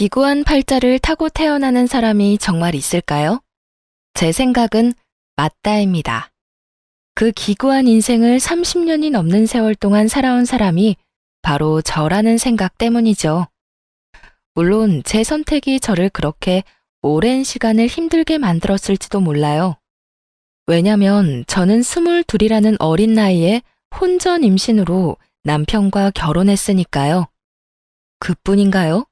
기구한 팔자를 타고 태어나는 사람이 정말 있을까요? 제 생각은 맞다입니다. 그 기구한 인생을 30년이 넘는 세월 동안 살아온 사람이 바로 저라는 생각 때문이죠. 물론 제 선택이 저를 그렇게 오랜 시간을 힘들게 만들었을지도 몰라요. 왜냐면 저는 22이라는 어린 나이에 혼전 임신으로 남편과 결혼했으니까요. 그뿐인가요?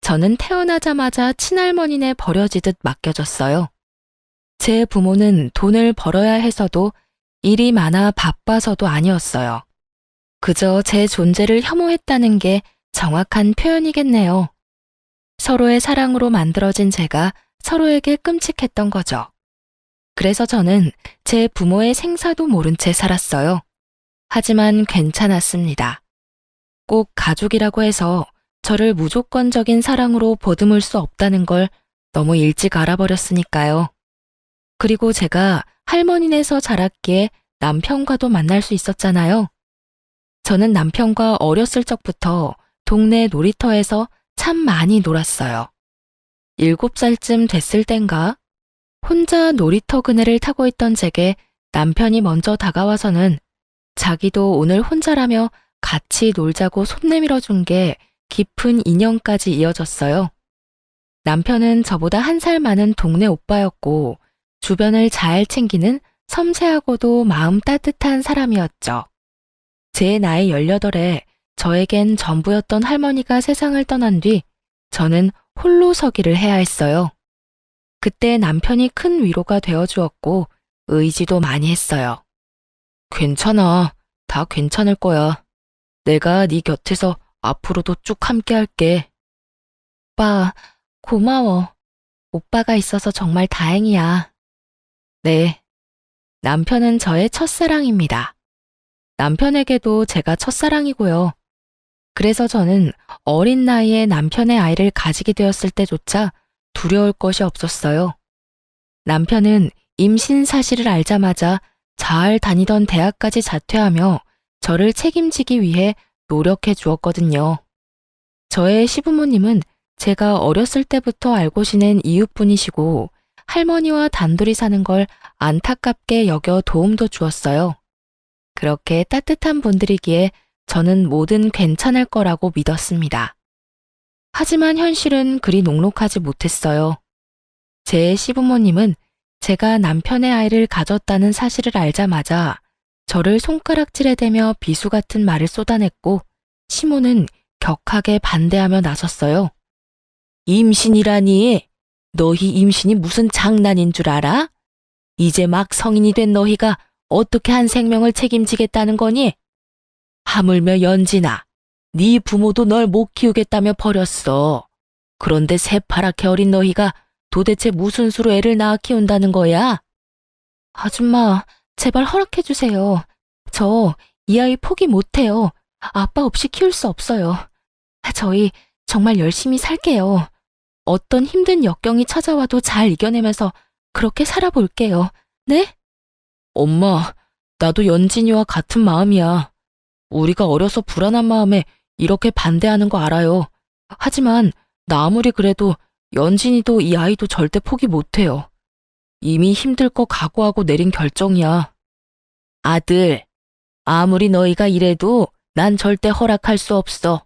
저는 태어나자마자 친할머니네 버려지듯 맡겨졌어요. 제 부모는 돈을 벌어야 해서도 일이 많아 바빠서도 아니었어요. 그저 제 존재를 혐오했다는 게 정확한 표현이겠네요. 서로의 사랑으로 만들어진 제가 서로에게 끔찍했던 거죠. 그래서 저는 제 부모의 생사도 모른 채 살았어요. 하지만 괜찮았습니다. 꼭 가족이라고 해서 저를 무조건적인 사랑으로 보듬을 수 없다는 걸 너무 일찍 알아버렸으니까요. 그리고 제가 할머니네에서 자랐기에 남편과도 만날 수 있었잖아요. 저는 남편과 어렸을 적부터 동네 놀이터에서 참 많이 놀았어요. 7살쯤 됐을 땐가 혼자 놀이터 그네를 타고 있던 제게 남편이 먼저 다가와서는 자기도 오늘 혼자라며 같이 놀자고 손 내밀어 준 게 깊은 인연까지 이어졌어요. 남편은 저보다 1살 많은 동네 오빠였고 주변을 잘 챙기는 섬세하고도 마음 따뜻한 사람이었죠. 제 나이 18에 저에겐 전부였던 할머니가 세상을 떠난 뒤 저는 홀로 서기를 해야 했어요. 그때 남편이 큰 위로가 되어주었고 의지도 많이 했어요. 괜찮아. 다 괜찮을 거야. 내가 네 곁에서 앞으로도 쭉 함께 할게. 오빠, 고마워. 오빠가 있어서 정말 다행이야. 네. 남편은 저의 첫사랑입니다. 남편에게도 제가 첫사랑이고요. 그래서 저는 어린 나이에 남편의 아이를 가지게 되었을 때조차 두려울 것이 없었어요. 남편은 임신 사실을 알자마자 잘 다니던 대학까지 자퇴하며 저를 책임지기 위해 노력해 주었거든요. 저의 시부모님은 제가 어렸을 때부터 알고 지낸 이웃분이시고 할머니와 단둘이 사는 걸 안타깝게 여겨 도움도 주었어요. 그렇게 따뜻한 분들이기에 저는 뭐든 괜찮을 거라고 믿었습니다. 하지만 현실은 그리 녹록하지 못했어요. 제 시부모님은 제가 남편의 아이를 가졌다는 사실을 알자마자 저를 손가락질에 대며 비수 같은 말을 쏟아냈고 시모는 격하게 반대하며 나섰어요. 임신이라니? 너희 임신이 무슨 장난인 줄 알아? 이제 막 성인이 된 너희가 어떻게 한 생명을 책임지겠다는 거니? 하물며 연진아, 네 부모도 널 못 키우겠다며 버렸어. 그런데 새파랗게 어린 너희가 도대체 무슨 수로 애를 낳아 키운다는 거야? 아줌마, 제발 허락해주세요. 저 이 아이 포기 못해요. 아빠 없이 키울 수 없어요. 저희 정말 열심히 살게요. 어떤 힘든 역경이 찾아와도 잘 이겨내면서 그렇게 살아볼게요. 네? 엄마, 나도 연진이와 같은 마음이야. 우리가 어려서 불안한 마음에 이렇게 반대하는 거 알아요. 하지만 나 아무리 그래도 연진이도 이 아이도 절대 포기 못해요. 이미 힘들 거 각오하고 내린 결정이야. 아들, 아무리 너희가 이래도 난 절대 허락할 수 없어.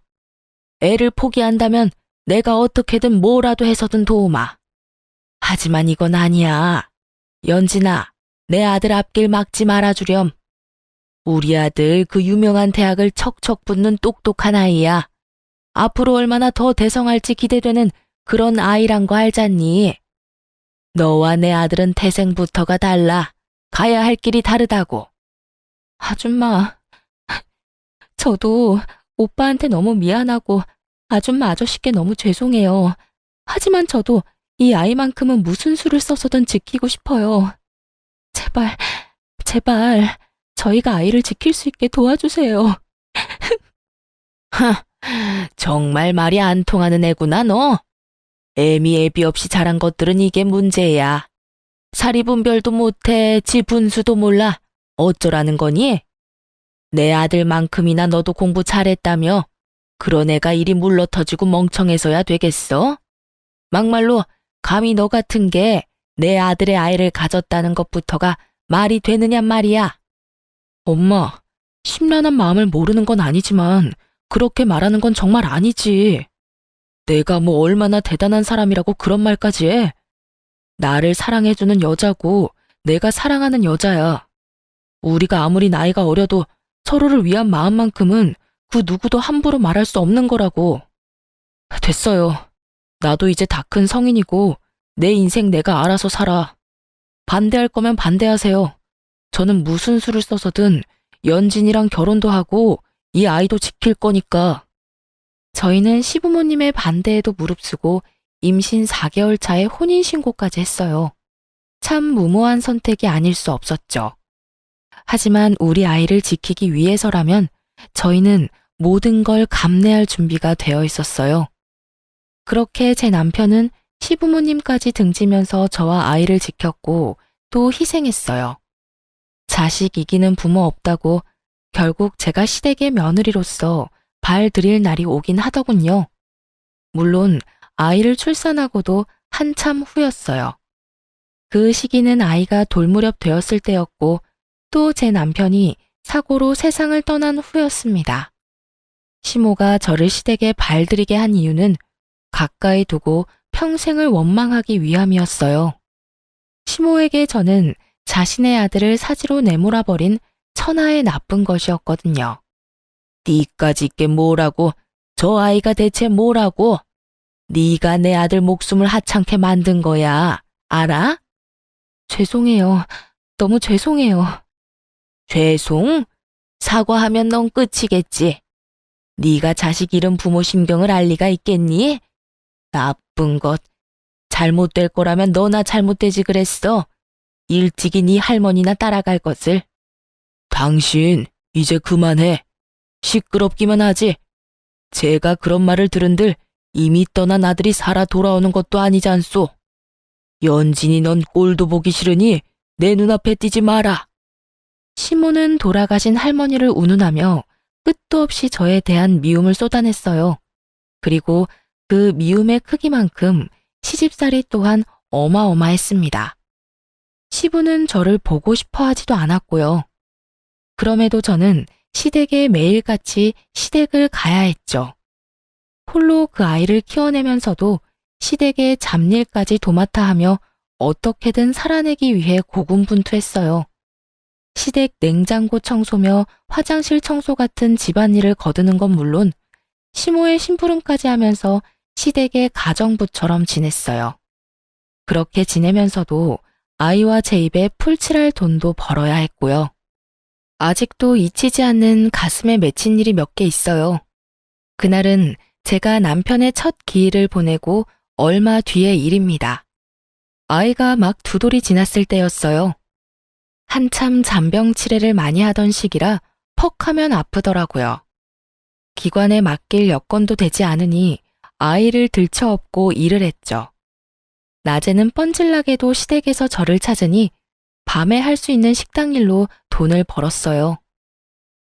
애를 포기한다면 내가 어떻게든 뭐라도 해서든 도우마. 하지만 이건 아니야. 연진아, 내 아들 앞길 막지 말아주렴. 우리 아들 그 유명한 대학을 척척 붙는 똑똑한 아이야. 앞으로 얼마나 더 대성할지 기대되는 그런 아이란 거 알잖니? 너와 내 아들은 태생부터가 달라. 가야 할 길이 다르다고. 아줌마, 저도 오빠한테 너무 미안하고 아줌마 아저씨께 너무 죄송해요. 하지만 저도 이 아이만큼은 무슨 수를 써서든 지키고 싶어요. 제발, 제발 저희가 아이를 지킬 수 있게 도와주세요. 정말 말이 안 통하는 애구나 너. 애미 애비 없이 자란 것들은 이게 문제야. 사리분별도 못해 지 분수도 몰라. 어쩌라는 거니? 내 아들만큼이나 너도 공부 잘했다며 그런 애가 이리 물러터지고 멍청해서야 되겠어? 막말로 감히 너 같은 게 내 아들의 아이를 가졌다는 것부터가 말이 되느냔 말이야. 엄마, 심란한 마음을 모르는 건 아니지만 그렇게 말하는 건 정말 아니지. 내가 뭐 얼마나 대단한 사람이라고 그런 말까지 해? 나를 사랑해주는 여자고 내가 사랑하는 여자야. 우리가 아무리 나이가 어려도 서로를 위한 마음만큼은 그 누구도 함부로 말할 수 없는 거라고. 됐어요. 나도 이제 다 큰 성인이고 내 인생 내가 알아서 살아. 반대할 거면 반대하세요. 저는 무슨 수를 써서든 연진이랑 결혼도 하고 이 아이도 지킬 거니까. 저희는 시부모님의 반대에도 무릅쓰고 임신 4개월 차에 혼인신고까지 했어요. 참 무모한 선택이 아닐 수 없었죠. 하지만 우리 아이를 지키기 위해서라면 저희는 모든 걸 감내할 준비가 되어 있었어요. 그렇게 제 남편은 시부모님까지 등지면서 저와 아이를 지켰고 또 희생했어요. 자식 이기는 부모 없다고 결국 제가 시댁의 며느리로서 발 들일 날이 오긴 하더군요. 물론 아이를 출산하고도 한참 후였어요. 그 시기는 아이가 돌무렵 되었을 때였고 또 제 남편이 사고로 세상을 떠난 후였습니다. 시모가 저를 시댁에 발들이게 한 이유는 가까이 두고 평생을 원망하기 위함이었어요. 시모에게 저는 자신의 아들을 사지로 내몰아버린 천하의 나쁜 것이었거든요. 니까짓 게 뭐라고? 저 아이가 대체 뭐라고? 네가 내 아들 목숨을 하찮게 만든 거야. 알아? 죄송해요. 너무 죄송해요. 죄송? 사과하면 넌 끝이겠지. 네가 자식 잃은 부모 심경을 알 리가 있겠니? 나쁜 것. 잘못될 거라면 너나 잘못되지 그랬어. 일찍이 네 할머니나 따라갈 것을. 당신 이제 그만해. 시끄럽기만 하지. 제가 그런 말을 들은들 이미 떠난 아들이 살아 돌아오는 것도 아니지 않소. 연진이 넌 꼴도 보기 싫으니 내 눈앞에 띄지 마라. 시모는 돌아가신 할머니를 운운하며 끝도 없이 저에 대한 미움을 쏟아냈어요. 그리고 그 미움의 크기만큼 시집살이 또한 어마어마했습니다. 시부는 저를 보고 싶어 하지도 않았고요. 그럼에도 저는 시댁에 매일같이 시댁을 가야 했죠. 홀로 그 아이를 키워내면서도 시댁의 잡일까지 도맡아 하며 어떻게든 살아내기 위해 고군분투했어요. 시댁 냉장고 청소며 화장실 청소 같은 집안일을 거두는 건 물론 시모의 심부름까지 하면서 시댁의 가정부처럼 지냈어요. 그렇게 지내면서도 아이와 제 입에 풀칠할 돈도 벌어야 했고요. 아직도 잊히지 않는 가슴에 맺힌 일이 몇 개 있어요. 그날은 제가 남편의 첫 기일을 보내고 얼마 뒤의 일입니다. 아이가 막 2돌이 지났을 때였어요. 한참 잔병 치레를 많이 하던 시기라 퍽 하면 아프더라고요. 기관에 맡길 여건도 되지 않으니 아이를 들쳐업고 일을 했죠. 낮에는 뻔질나게도 시댁에서 저를 찾으니 밤에 할 수 있는 식당 일로 돈을 벌었어요.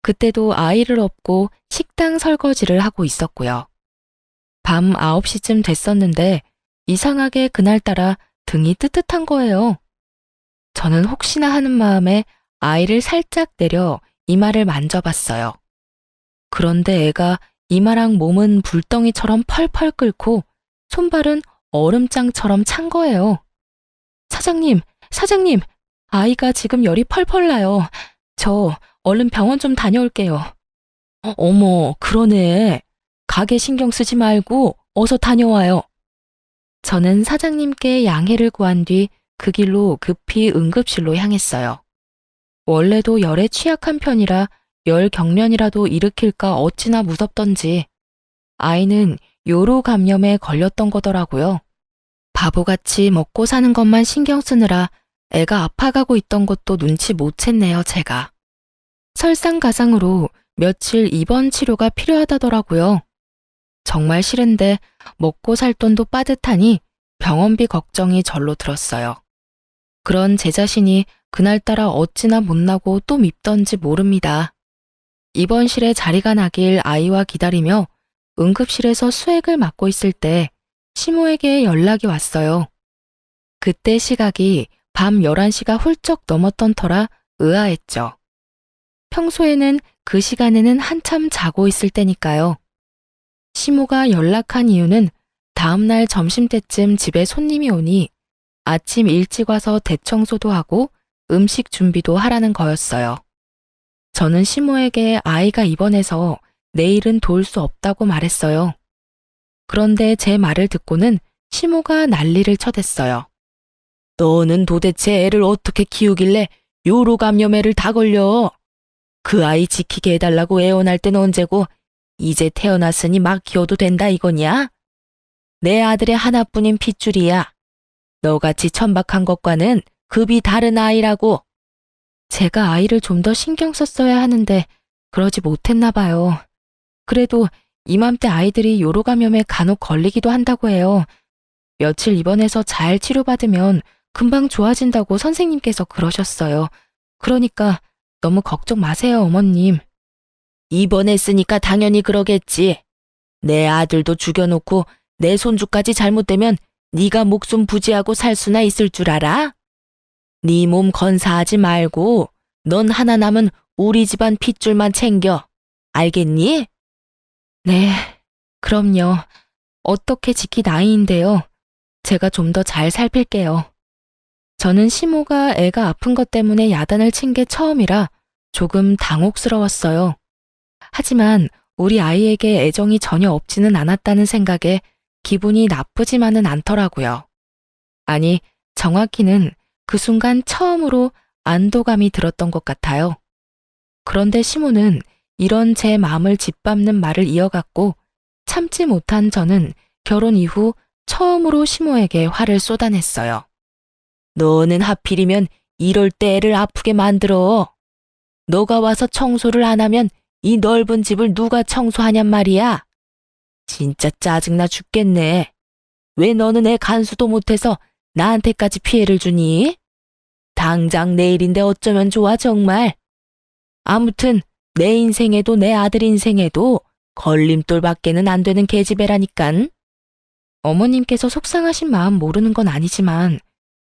그때도 아이를 업고 식당 설거지를 하고 있었고요. 밤 9시쯤 됐었는데 이상하게 그날따라 등이 뜨뜻한 거예요. 저는 혹시나 하는 마음에 아이를 살짝 내려 이마를 만져봤어요. 그런데 애가 이마랑 몸은 불덩이처럼 펄펄 끓고 손발은 얼음장처럼 찬 거예요. 사장님, 아이가 지금 열이 펄펄 나요. 저 얼른 병원 좀 다녀올게요. 어머, 그러네. 가게 신경 쓰지 말고 어서 다녀와요. 저는 사장님께 양해를 구한 뒤 그 길로 급히 응급실로 향했어요. 원래도 열에 취약한 편이라 열 경련이라도 일으킬까 어찌나 무섭던지 아이는 요로 감염에 걸렸던 거더라고요. 바보같이 먹고 사는 것만 신경 쓰느라 애가 아파가고 있던 것도 눈치 못 챘네요, 제가. 설상가상으로 며칠 입원 치료가 필요하다더라고요. 정말 싫은데 먹고 살 돈도 빠듯하니 병원비 걱정이 절로 들었어요. 그런 제 자신이 그날따라 어찌나 못나고 또 밉던지 모릅니다. 입원실에 자리가 나길 아이와 기다리며 응급실에서 수액을 맞고 있을 때 시모에게 연락이 왔어요. 그때 시각이 밤 11시가 훌쩍 넘었던 터라 의아했죠. 평소에는 그 시간에는 한참 자고 있을 때니까요. 시모가 연락한 이유는 다음날 점심때쯤 집에 손님이 오니 아침 일찍 와서 대청소도 하고 음식 준비도 하라는 거였어요. 저는 시모에게 아이가 입원해서 내일은 도울 수 없다고 말했어요. 그런데 제 말을 듣고는 시모가 난리를 쳐댔어요. 너는 도대체 애를 어떻게 키우길래 요로 감염애를 다 걸려? 그 아이 지키게 해달라고 애원할 땐 언제고 이제 태어났으니 막 키워도 된다 이거냐? 내 아들의 하나뿐인 핏줄이야. 너같이 천박한 것과는 급이 다른 아이라고. 제가 아이를 좀 더 신경 썼어야 하는데 그러지 못했나 봐요. 그래도 이맘때 아이들이 요로 감염에 간혹 걸리기도 한다고 해요. 며칠 입원해서 잘 치료받으면 금방 좋아진다고 선생님께서 그러셨어요. 그러니까 너무 걱정 마세요, 어머님. 입원했으니까 당연히 그러겠지. 내 아들도 죽여놓고 내 손주까지 잘못되면 네가 목숨 부지하고 살 수나 있을 줄 알아? 네 몸 건사하지 말고 넌 하나 남은 우리 집안 핏줄만 챙겨. 알겠니? 네, 그럼요. 어떻게 지키 나이인데요. 제가 좀 더 잘 살필게요. 저는 시모가 애가 아픈 것 때문에 야단을 친 게 처음이라 조금 당혹스러웠어요. 하지만 우리 아이에게 애정이 전혀 없지는 않았다는 생각에 기분이 나쁘지만은 않더라고요. 아니, 정확히는 그 순간 처음으로 안도감이 들었던 것 같아요. 그런데 시모는 이런 제 마음을 짓밟는 말을 이어갔고 참지 못한 저는 결혼 이후 처음으로 시모에게 화를 쏟아냈어요. 너는 하필이면 이럴 때 애를 아프게 만들어. 너가 와서 청소를 안 하면 이 넓은 집을 누가 청소하냔 말이야. 진짜 짜증나 죽겠네. 왜 너는 애 간수도 못해서 나한테까지 피해를 주니? 당장 내일인데 어쩌면 좋아 정말. 아무튼 내 인생에도 내 아들 인생에도 걸림돌밖에는 안 되는 계집애라니깐. 어머님께서 속상하신 마음 모르는 건 아니지만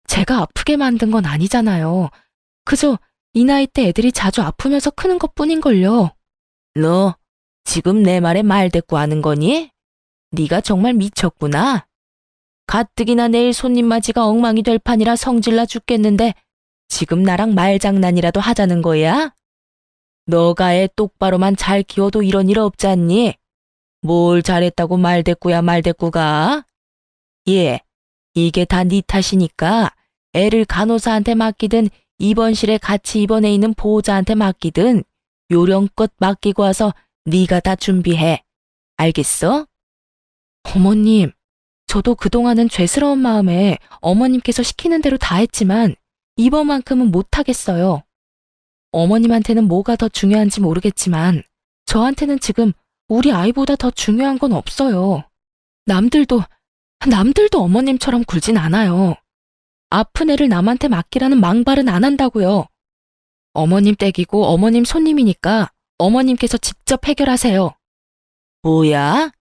제가 아프게 만든 건 아니잖아요. 그저 이 나이 때 애들이 자주 아프면서 크는 것뿐인걸요. 너 지금 내 말에 말대꾸하는 거니? 네가 정말 미쳤구나. 가뜩이나 내일 손님 맞이가 엉망이 될 판이라 성질나 죽겠는데 지금 나랑 말장난이라도 하자는 거야? 너가 애 똑바로만 잘 키워도 이런 일 없지 않니? 뭘 잘했다고 말대꾸야 말대꾸가? 예, 이게 다 네 탓이니까 애를 간호사한테 맡기든 입원실에 같이 입원해 있는 보호자한테 맡기든 요령껏 맡기고 와서 네가 다 준비해. 알겠어? 어머님, 저도 그동안은 죄스러운 마음에 어머님께서 시키는 대로 다 했지만 이번만큼은 못하겠어요. 어머님한테는 뭐가 더 중요한지 모르겠지만 저한테는 지금 우리 아이보다 더 중요한 건 없어요. 남들도 어머님처럼 굴진 않아요. 아픈 애를 남한테 맡기라는 망발은 안 한다고요. 어머님 댁이고 어머님 손님이니까 어머님께서 직접 해결하세요. 뭐야?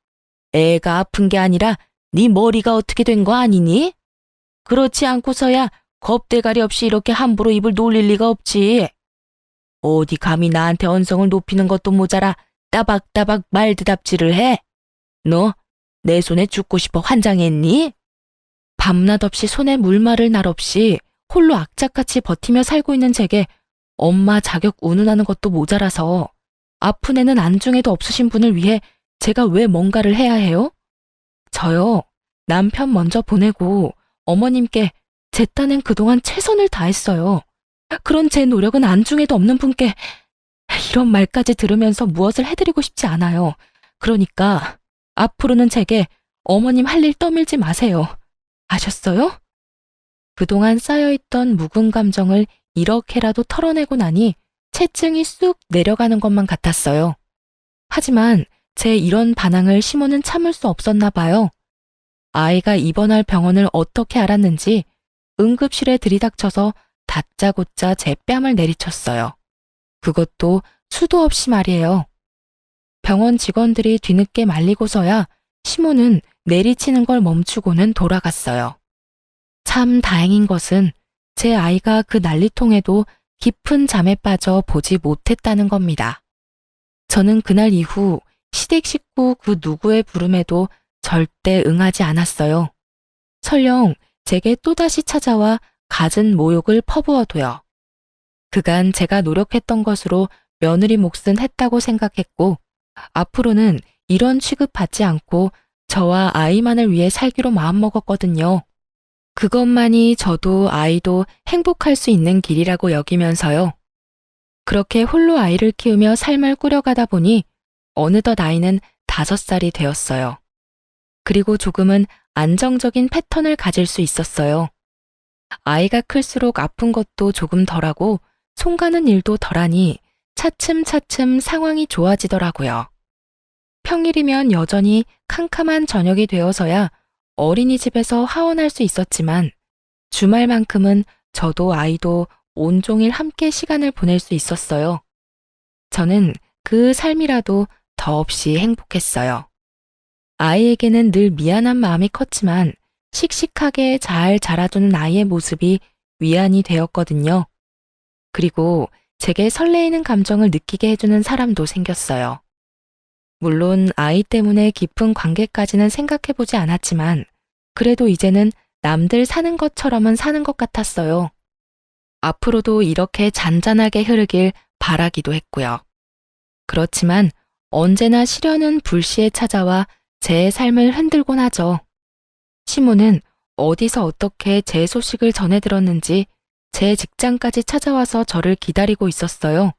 애가 아픈 게 아니라 네 머리가 어떻게 된 거 아니니? 그렇지 않고서야 겁대가리 없이 이렇게 함부로 입을 놀릴 리가 없지. 어디 감히 나한테 언성을 높이는 것도 모자라 따박따박 말대답질을 해? 너 내 손에 죽고 싶어 환장했니? 밤낮 없이 손에 물 마를 날 없이 홀로 악착같이 버티며 살고 있는 제게 엄마 자격 운운하는 것도 모자라서 아픈 애는 안중에도 없으신 분을 위해 제가 왜 뭔가를 해야 해요? 저요, 남편 먼저 보내고 어머님께 제 딴엔 그동안 최선을 다했어요. 그런 제 노력은 안중에도 없는 분께 이런 말까지 들으면서 무엇을 해드리고 싶지 않아요. 그러니까 앞으로는 제게 어머님 할 일 떠밀지 마세요. 아셨어요? 그동안 쌓여있던 묵은 감정을 이렇게라도 털어내고 나니 체증이 쑥 내려가는 것만 같았어요. 하지만 제 이런 반항을 시모는 참을 수 없었나 봐요. 아이가 입원할 병원을 어떻게 알았는지 응급실에 들이닥쳐서 다짜고짜 제 뺨을 내리쳤어요. 그것도 수도 없이 말이에요. 병원 직원들이 뒤늦게 말리고서야 시모는 내리치는 걸 멈추고는 돌아갔어요. 참 다행인 것은 제 아이가 그 난리통에도 깊은 잠에 빠져 보지 못했다는 겁니다. 저는 그날 이후 시댁 식구 그 누구의 부름에도 절대 응하지 않았어요. 설령 제게 또다시 찾아와 갖은 모욕을 퍼부어도요. 그간 제가 노력했던 것으로 며느리 몫은 했다고 생각했고 앞으로는 이런 취급받지 않고 저와 아이만을 위해 살기로 마음먹었거든요. 그것만이 저도 아이도 행복할 수 있는 길이라고 여기면서요. 그렇게 홀로 아이를 키우며 삶을 꾸려가다 보니 어느덧 아이는 5살이 되었어요. 그리고 조금은 안정적인 패턴을 가질 수 있었어요. 아이가 클수록 아픈 것도 조금 덜하고 손 가는 일도 덜하니 차츰차츰 상황이 좋아지더라고요. 평일이면 여전히 캄캄한 저녁이 되어서야 어린이집에서 하원할 수 있었지만 주말만큼은 저도 아이도 온종일 함께 시간을 보낼 수 있었어요. 저는 그 삶이라도 더없이 행복했어요. 아이에게는 늘 미안한 마음이 컸지만 씩씩하게 잘 자라주는 아이의 모습이 위안이 되었거든요. 그리고 제게 설레이는 감정을 느끼게 해주는 사람도 생겼어요. 물론 아이 때문에 깊은 관계까지는 생각해보지 않았지만 그래도 이제는 남들 사는 것처럼은 사는 것 같았어요. 앞으로도 이렇게 잔잔하게 흐르길 바라기도 했고요. 그렇지만 언제나 시련은 불시에 찾아와 제 삶을 흔들곤 하죠. 시모는 어디서 어떻게 제 소식을 전해 들었는지 제 직장까지 찾아와서 저를 기다리고 있었어요.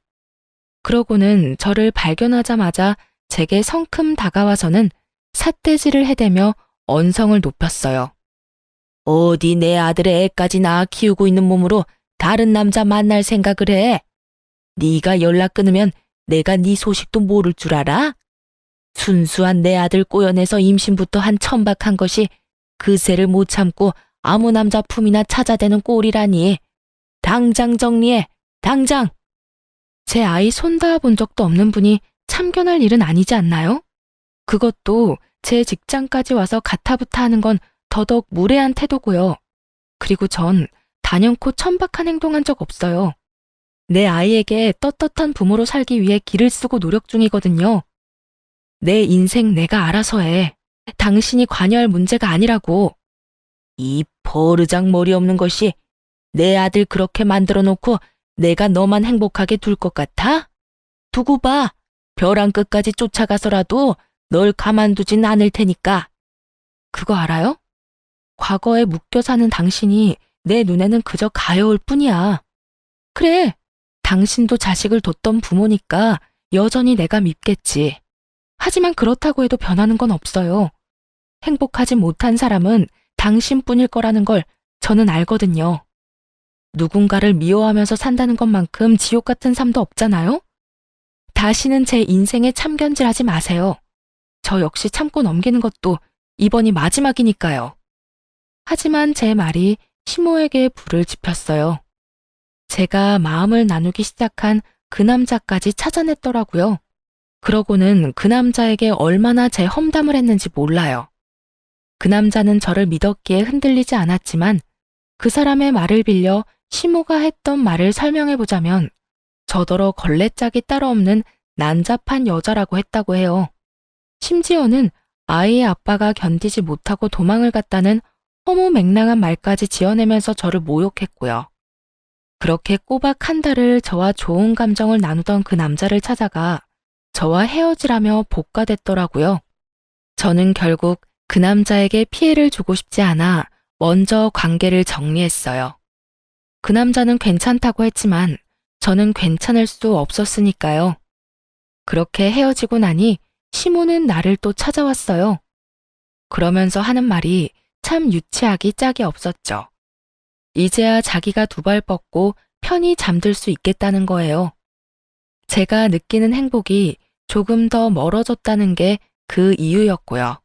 그러고는 저를 발견하자마자 제게 성큼 다가와서는 삿대질을 해대며 언성을 높였어요. 어디 내 아들의 애까지 낳아 키우고 있는 몸으로 다른 남자 만날 생각을 해? 네가 연락 끊으면 내가 네 소식도 모를 줄 알아? 순수한 내 아들 꼬여내서 임신부터 한 천박한 것이 그새를 못 참고 아무 남자 품이나 찾아대는 꼴이라니. 당장 정리해, 당장! 제 아이 손 닿아본 적도 없는 분이 참견할 일은 아니지 않나요? 그것도 제 직장까지 와서 가타부타 하는 건 더더욱 무례한 태도고요. 그리고 전 단연코 천박한 행동한 적 없어요. 내 아이에게 떳떳한 부모로 살기 위해 기를 쓰고 노력 중이거든요. 내 인생 내가 알아서 해. 당신이 관여할 문제가 아니라고. 이 버르장 머리 없는 것이 내 아들 그렇게 만들어 놓고 내가 너만 행복하게 둘 것 같아? 두고 봐. 벼랑 끝까지 쫓아가서라도 널 가만두진 않을 테니까. 그거 알아요? 과거에 묶여 사는 당신이 내 눈에는 그저 가여울 뿐이야. 그래, 당신도 자식을 뒀던 부모니까 여전히 내가 밉겠지. 하지만 그렇다고 해도 변하는 건 없어요. 행복하지 못한 사람은 당신뿐일 거라는 걸 저는 알거든요. 누군가를 미워하면서 산다는 것만큼 지옥 같은 삶도 없잖아요? 다시는 제 인생에 참견질하지 마세요. 저 역시 참고 넘기는 것도 이번이 마지막이니까요. 하지만 제 말이 시모에게 불을 지폈어요. 제가 마음을 나누기 시작한 그 남자까지 찾아냈더라고요. 그러고는 그 남자에게 얼마나 제 험담을 했는지 몰라요. 그 남자는 저를 믿었기에 흔들리지 않았지만 그 사람의 말을 빌려 시모가 했던 말을 설명해보자면 저더러 걸레짝이 따로 없는 난잡한 여자라고 했다고 해요. 심지어는 아이의 아빠가 견디지 못하고 도망을 갔다는 허무맹랑한 말까지 지어내면서 저를 모욕했고요. 그렇게 꼬박 한 달을 저와 좋은 감정을 나누던 그 남자를 찾아가 저와 헤어지라며 복가됐더라고요. 저는 결국 그 남자에게 피해를 주고 싶지 않아 먼저 관계를 정리했어요. 그 남자는 괜찮다고 했지만 저는 괜찮을 수 없었으니까요. 그렇게 헤어지고 나니 시모는 나를 또 찾아왔어요. 그러면서 하는 말이 참 유치하기 짝이 없었죠. 이제야 자기가 두 발 뻗고 편히 잠들 수 있겠다는 거예요. 제가 느끼는 행복이 조금 더 멀어졌다는 게 그 이유였고요.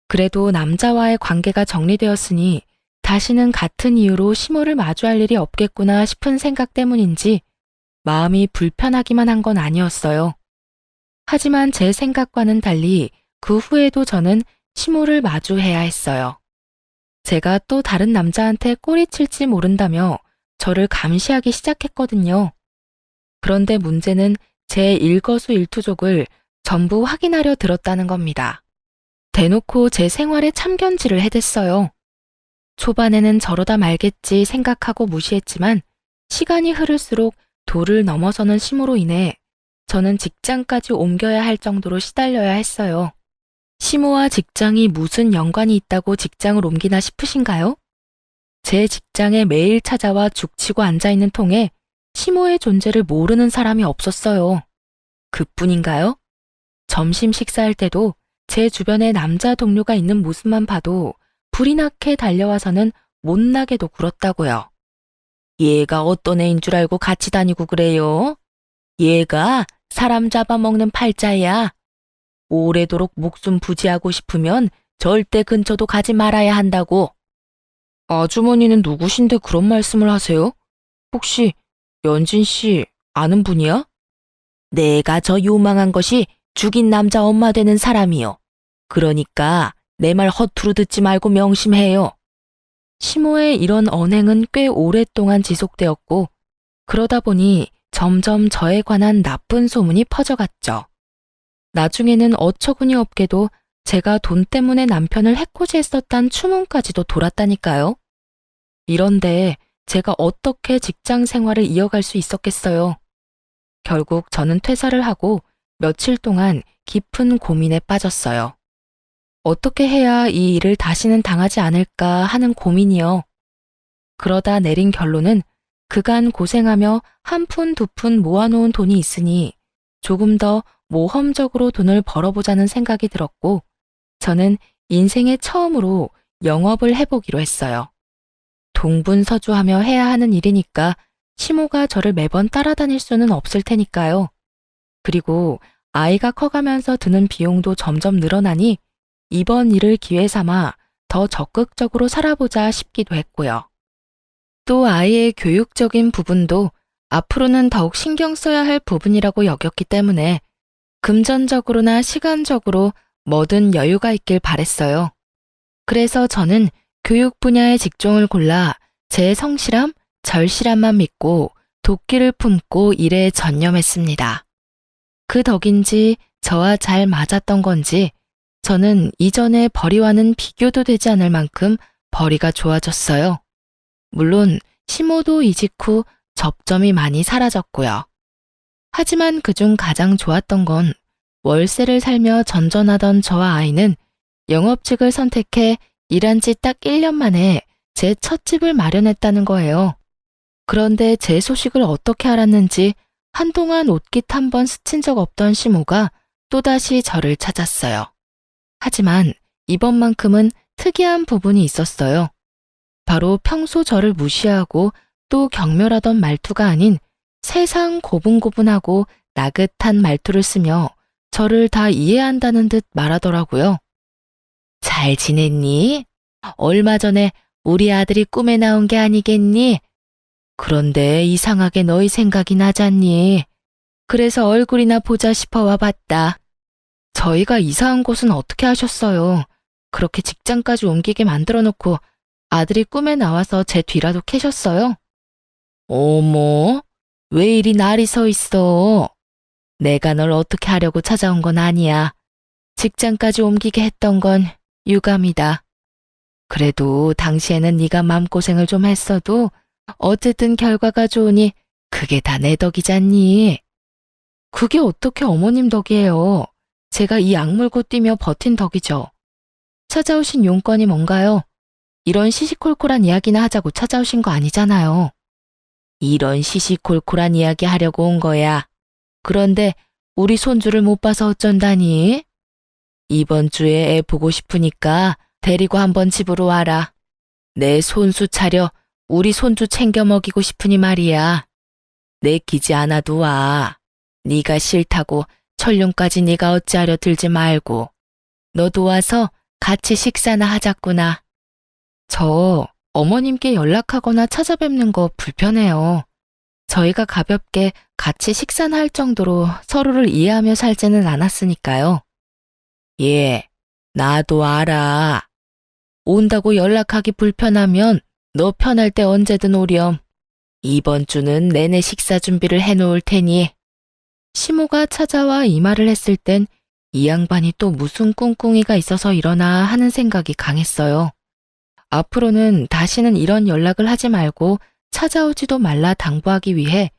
그래도 남자와의 관계가 정리되었으니 다시는 같은 이유로 시모를 마주할 일이 없겠구나 싶은 생각 때문인지 마음이 불편하기만 한 건 아니었어요. 하지만 제 생각과는 달리 그 후에도 저는 시모를 마주해야 했어요. 제가 또 다른 남자한테 꼬리칠지 모른다며 저를 감시하기 시작했거든요. 그런데 문제는 제 일거수일투족을 전부 확인하려 들었다는 겁니다. 대놓고 제 생활에 참견질을 해댔어요. 초반에는 저러다 말겠지 생각하고 무시했지만 시간이 흐를수록 도를 넘어서는 심호로 인해 저는 직장까지 옮겨야 할 정도로 시달려야 했어요. 심호와 직장이 무슨 연관이 있다고 직장을 옮기나 싶으신가요? 제 직장에 매일 찾아와 죽치고 앉아있는 통에 심호의 존재를 모르는 사람이 없었어요. 그뿐인가요? 점심 식사할 때도 제 주변에 남자 동료가 있는 모습만 봐도 불이 나게 달려와서는 못나게도 굴었다고요. 얘가 어떤 애인 줄 알고 같이 다니고 그래요? 얘가 사람 잡아먹는 팔자야. 오래도록 목숨 부지하고 싶으면 절대 근처도 가지 말아야 한다고. 아주머니는 누구신데 그런 말씀을 하세요? 혹시 연진 씨 아는 분이야? 내가 저 요망한 것이 죽인 남자 엄마 되는 사람이요. 그러니까 내 말 허투루 듣지 말고 명심해요. 심호의 이런 언행은 꽤 오랫동안 지속되었고 그러다 보니 점점 저에 관한 나쁜 소문이 퍼져갔죠. 나중에는 어처구니 없게도 제가 돈 때문에 남편을 해코지했었단 추문까지도 돌았다니까요. 이런데 제가 어떻게 직장 생활을 이어갈 수 있었겠어요. 결국 저는 퇴사를 하고 며칠 동안 깊은 고민에 빠졌어요. 어떻게 해야 이 일을 다시는 당하지 않을까 하는 고민이요. 그러다 내린 결론은 그간 고생하며 한 푼 두 푼 모아놓은 돈이 있으니 조금 더 모험적으로 돈을 벌어보자는 생각이 들었고 저는 인생의 처음으로 영업을 해보기로 했어요. 동분서주하며 해야 하는 일이니까 시모가 저를 매번 따라다닐 수는 없을 테니까요. 그리고 아이가 커가면서 드는 비용도 점점 늘어나니 이번 일을 기회 삼아 더 적극적으로 살아보자 싶기도 했고요. 또 아이의 교육적인 부분도 앞으로는 더욱 신경 써야 할 부분이라고 여겼기 때문에 금전적으로나 시간적으로 뭐든 여유가 있길 바랬어요. 그래서 저는 교육 분야의 직종을 골라 제 성실함, 절실함만 믿고 도끼를 품고 일에 전념했습니다. 그 덕인지 저와 잘 맞았던 건지 저는 이전의 벌이와는 비교도 되지 않을 만큼 벌이가 좋아졌어요. 물론 시모도 이직 후 접점이 많이 사라졌고요. 하지만 그중 가장 좋았던 건 월세를 살며 전전하던 저와 아이는 영업직을 선택해 일한 지 딱 1년 만에 제 첫 집을 마련했다는 거예요. 그런데 제 소식을 어떻게 알았는지 한동안 옷깃 한 번 스친 적 없던 시모가 또다시 저를 찾았어요. 하지만 이번만큼은 특이한 부분이 있었어요. 바로 평소 저를 무시하고 또 경멸하던 말투가 아닌 세상 고분고분하고 나긋한 말투를 쓰며 저를 다 이해한다는 듯 말하더라고요. 잘 지냈니? 얼마 전에 우리 아들이 꿈에 나온 게 아니겠니? 그런데 이상하게 너희 생각이 나잖니? 그래서 얼굴이나 보자 싶어 와봤다. 저희가 이사한 곳은 어떻게 하셨어요? 그렇게 직장까지 옮기게 만들어 놓고 아들이 꿈에 나와서 제 뒤라도 캐셨어요? 어머, 왜 이리 날이 서 있어? 내가 널 어떻게 하려고 찾아온 건 아니야. 직장까지 옮기게 했던 건 유감이다. 그래도 당시에는 네가 마음고생을 좀 했어도 어쨌든 결과가 좋으니 그게 다 내 덕이잖니. 그게 어떻게 어머님 덕이에요. 제가 이 악물고 뛰며 버틴 덕이죠. 찾아오신 용건이 뭔가요? 이런 시시콜콜한 이야기나 하자고 찾아오신 거 아니잖아요. 이런 시시콜콜한 이야기 하려고 온 거야. 그런데 우리 손주를 못 봐서 어쩐다니? 이번 주에 애 보고 싶으니까 데리고 한번 집으로 와라. 내 손수 차려 우리 손주 챙겨 먹이고 싶으니 말이야. 내키지 않아도 와. 네가 싫다고 천룡까지 네가 어찌하려 들지 말고. 너도 와서 같이 식사나 하자꾸나. 저 어머님께 연락하거나 찾아뵙는 거 불편해요. 저희가 가볍게 같이 식사나 할 정도로 서로를 이해하며 살지는 않았으니까요. 예, 나도 알아. 온다고 연락하기 불편하면 너 편할 때 언제든 오렴. 이번 주는 내내 식사 준비를 해놓을 테니. 시모가 찾아와 이 말을 했을 땐 이 양반이 또 무슨 꿍꿍이가 있어서 이러나 하는 생각이 강했어요. 앞으로는 다시는 이런 연락을 하지 말고 찾아오지도 말라 당부하기 위해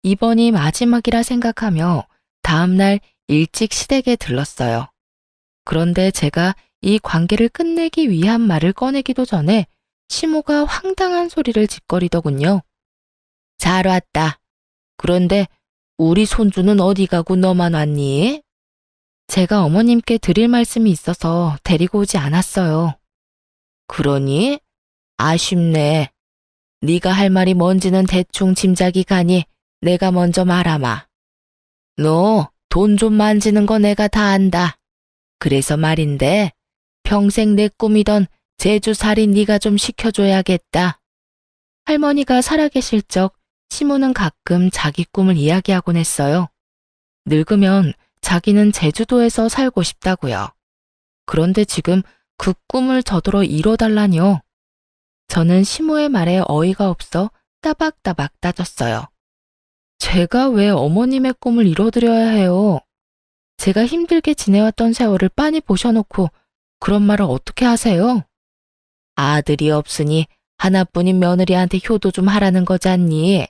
이번이 마지막이라 생각하며 다음날 일찍 시댁에 들렀어요. 그런데 제가 이 관계를 끝내기 위한 말을 꺼내기도 전에 시모가 황당한 소리를 짓거리더군요. 잘 왔다. 그런데 우리 손주는 어디 가고 너만 왔니? 제가 어머님께 드릴 말씀이 있어서 데리고 오지 않았어요. 그러니? 아쉽네. 네가 할 말이 뭔지는 대충 짐작이 가니 내가 먼저 말하마. 너 돈 좀 만지는 거 내가 다 안다. 그래서 말인데 평생 내 꿈이던 제주살이 네가 좀 시켜줘야겠다. 할머니가 살아계실 적 시모는 가끔 자기 꿈을 이야기하곤 했어요. 늙으면 자기는 제주도에서 살고 싶다고요. 그런데 지금 그 꿈을 저더러 이뤄달라뇨. 저는 시모의 말에 어이가 없어 따박따박 따졌어요. 제가 왜 어머님의 꿈을 이뤄드려야 해요? 제가 힘들게 지내왔던 세월을 빤히 보셔놓고 그런 말을 어떻게 하세요? 아들이 없으니 하나뿐인 며느리한테 효도 좀 하라는 거잖니.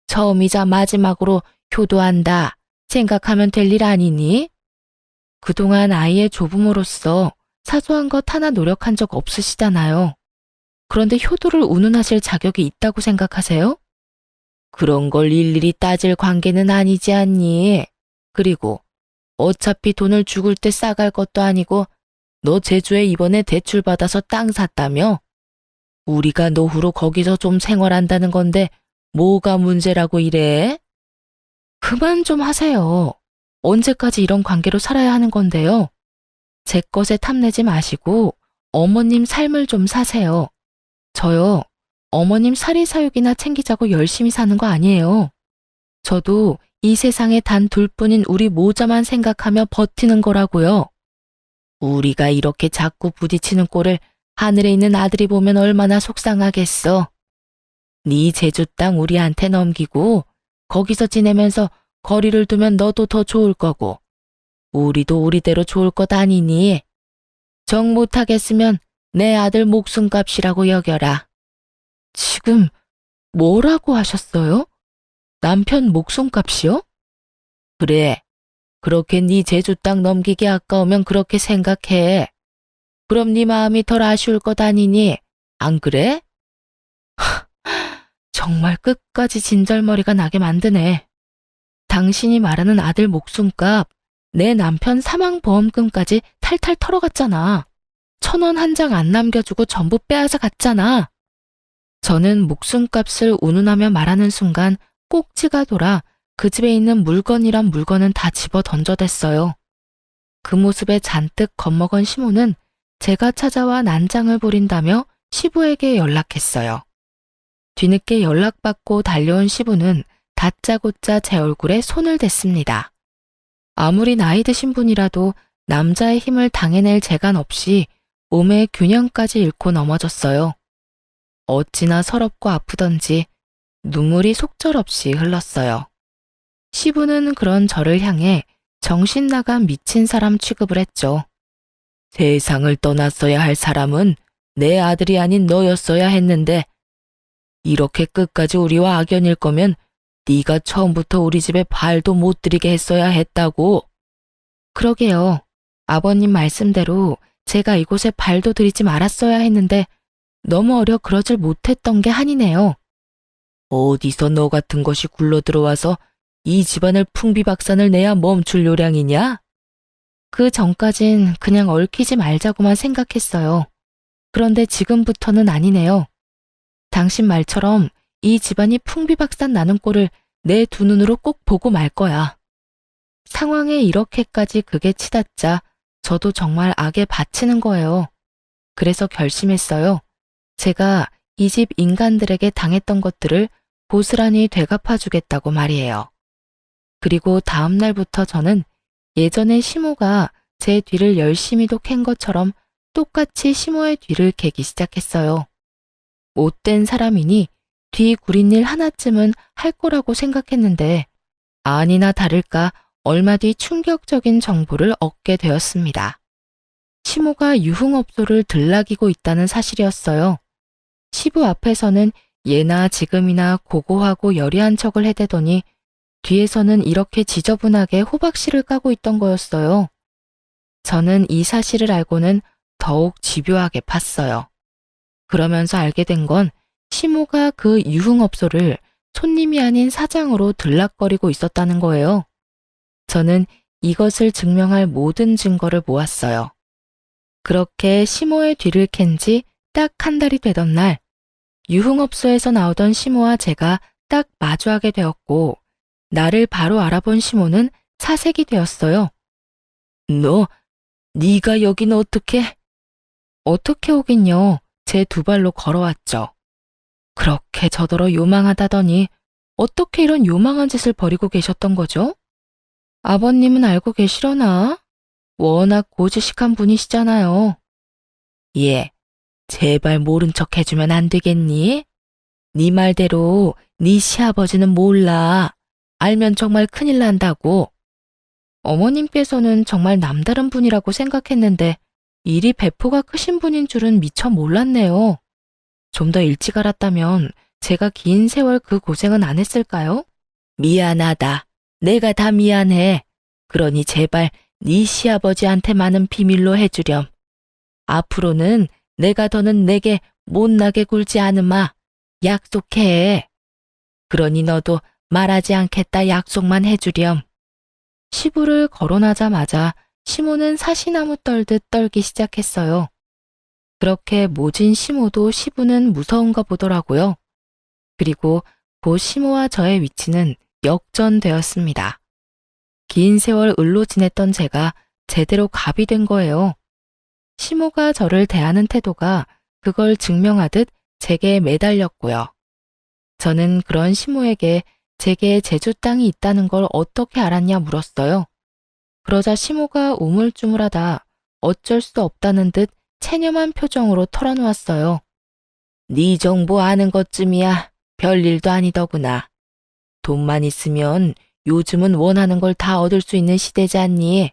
처음이자 마지막으로 효도한다 생각하면 될 일 아니니? 그동안 아이의 조부모로서 사소한 것 하나 노력한 적 없으시잖아요. 그런데 효도를 운운하실 자격이 있다고 생각하세요? 그런 걸 일일이 따질 관계는 아니지 않니? 그리고 어차피 돈을 죽을 때 싸갈 것도 아니고 너 제주에 이번에 대출받아서 땅 샀다며? 우리가 노후로 거기서 좀 생활한다는 건데 뭐가 문제라고 이래? 그만 좀 하세요. 언제까지 이런 관계로 살아야 하는 건데요? 제 것에 탐내지 마시고 어머님 삶을 좀 사세요. 저요, 어머님 사리사욕이나 챙기자고 열심히 사는 거 아니에요. 저도 이 세상에 단 둘뿐인 우리 모자만 생각하며 버티는 거라고요. 우리가 이렇게 자꾸 부딪히는 꼴을 하늘에 있는 아들이 보면 얼마나 속상하겠어. 네 제주 땅 우리한테 넘기고 거기서 지내면서 거리를 두면 너도 더 좋을 거고 우리도 우리대로 좋을 것 아니니. 정 못하겠으면 내 아들 목숨값이라고 여겨라. 지금 뭐라고 하셨어요? 남편 목숨값이요? 그래. 그렇게 네 제주 땅 넘기기 아까우면 그렇게 생각해. 그럼 네 마음이 덜 아쉬울 것 아니니? 안 그래? 정말 끝까지 진절머리가 나게 만드네. 당신이 말하는 아들 목숨값, 내 남편 사망보험금까지 탈탈 털어갔잖아. 1,000원 한 장 안 남겨주고 전부 빼앗아 갔잖아. 저는 목숨값을 운운하며 말하는 순간 꼭지가 돌아 그 집에 있는 물건이란 물건은 다 집어 던져댔어요. 그 모습에 잔뜩 겁먹은 시모는 제가 찾아와 난장을 부린다며 시부에게 연락했어요. 뒤늦게 연락받고 달려온 시부는 다짜고짜 제 얼굴에 손을 댔습니다. 아무리 나이 드신 분이라도 남자의 힘을 당해낼 재간 없이 몸의 균형까지 잃고 넘어졌어요. 어찌나 서럽고 아프던지 눈물이 속절없이 흘렀어요. 시부는 그런 저를 향해 정신 나간 미친 사람 취급을 했죠. 세상을 떠났어야 할 사람은 내 아들이 아닌 너였어야 했는데 이렇게 끝까지 우리와 악연일 거면 네가 처음부터 우리 집에 발도 못 들이게 했어야 했다고. 그러게요. 아버님 말씀대로 제가 이곳에 발도 들이지 말았어야 했는데 너무 어려 그러질 못했던 게 한이네요. 어디서 너 같은 것이 굴러 들어와서 이 집안을 풍비박산을 내야 멈출 요량이냐? 그 전까진 그냥 얽히지 말자고만 생각했어요. 그런데 지금부터는 아니네요. 당신 말처럼 이 집안이 풍비박산 나는 꼴을 내 두 눈으로 꼭 보고 말 거야. 상황에 이렇게까지 극에 치닫자 저도 정말 악에 바치는 거예요. 그래서 결심했어요. 제가 이 집 인간들에게 당했던 것들을 고스란히 되갚아주겠다고 말이에요. 그리고 다음 날부터 저는 예전에 시모가 제 뒤를 열심히도 캔 것처럼 똑같이 시모의 뒤를 캐기 시작했어요. 못된 사람이니 뒤 구린 일 하나쯤은 할 거라고 생각했는데 아니나 다를까 얼마 뒤 충격적인 정보를 얻게 되었습니다. 시모가 유흥업소를 들락이고 있다는 사실이었어요. 시부 앞에서는 예나 지금이나 고고하고 여리한 척을 해대더니 뒤에서는 이렇게 지저분하게 호박씨를 까고 있던 거였어요. 저는 이 사실을 알고는 더욱 집요하게 팠어요. 그러면서 알게 된 건 시모가 그 유흥업소를 손님이 아닌 사장으로 들락거리고 있었다는 거예요. 저는 이것을 증명할 모든 증거를 모았어요. 그렇게 시모의 뒤를 캔 지 딱 한 달이 되던 날, 유흥업소에서 나오던 시모와 제가 딱 마주하게 되었고, 나를 바로 알아본 시모는 사색이 되었어요. 네가 여긴 어떻게? 어떻게 오긴요. 제 두 발로 걸어왔죠. 그렇게 저더러 요망하다더니 어떻게 이런 요망한 짓을 벌이고 계셨던 거죠? 아버님은 알고 계시려나? 워낙 고지식한 분이시잖아요. 예, 제발 모른 척 해주면 안 되겠니? 네 말대로 네 시아버지는 몰라. 알면 정말 큰일 난다고. 어머님께서는 정말 남다른 분이라고 생각했는데 이리 배포가 크신 분인 줄은 미처 몰랐네요. 좀 더 일찍 알았다면 제가 긴 세월 그 고생은 안 했을까요? 미안하다. 내가 다 미안해. 그러니 제발 네 시아버지한테만은 비밀로 해주렴. 앞으로는 내가 더는 내게 못나게 굴지 않으마. 약속해. 그러니 너도 말하지 않겠다 약속만 해주렴. 시부를 거론하자마자 시모는 사시나무 떨듯 떨기 시작했어요. 그렇게 모진 시모도 시부는 무서운가 보더라고요. 그리고 곧 시모와 저의 위치는 역전되었습니다. 긴 세월 을로 지냈던 제가 제대로 갑이 된 거예요. 시모가 저를 대하는 태도가 그걸 증명하듯 제게 매달렸고요. 저는 그런 시모에게 제게 제주 땅이 있다는 걸 어떻게 알았냐 물었어요. 그러자 시모가 우물쭈물하다 어쩔 수 없다는 듯 체념한 표정으로 털어놓았어요. 네 정보 아는 것쯤이야 별일도 아니더구나. 돈만 있으면 요즘은 원하는 걸 다 얻을 수 있는 시대지 않니?